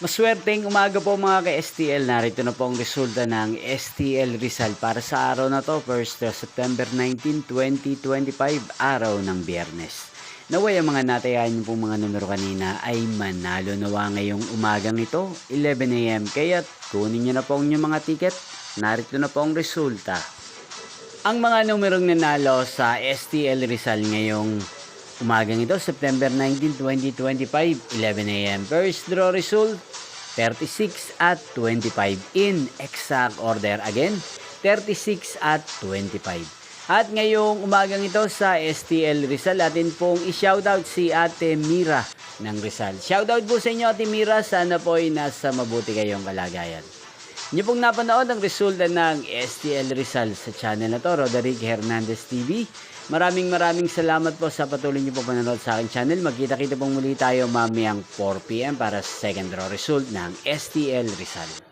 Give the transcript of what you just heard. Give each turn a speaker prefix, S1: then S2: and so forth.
S1: Maswerteng umaga po mga ka-STL. Narito na po ang resulta ng STL Rizal para sa araw na to, 1st September 19, 2025, araw ng Biyernes. Naway ang mga natayahan niyo pong mga numero kanina ay manalo nawa ngayong umagang ito, 11 AM. Kaya kunin niyo na po ang inyong mga tiket. Narito na po ang resulta. Ang mga numerong nanalo sa STL Rizal ngayong umagang ito, September 19, 2025, 11 AM. First draw result, 36 at 25. In exact order again, 36 at 25. At ngayong umagang ito sa STL Rizal, atin pong i-shoutout si Ate Mira ng Rizal. Shoutout po sa inyo, Ate Mira. Sana po ay nasa mabuti kayong kalagayan. Inyo pong napanood ang resulta ng STL Rizal sa channel na to, Roderick Hernandez TV. Maraming salamat po sa patuloy niyo po panonood sa aking channel. Magkita-kita pong muli tayo mamayang 4 PM para sa second draw result ng STL Rizal.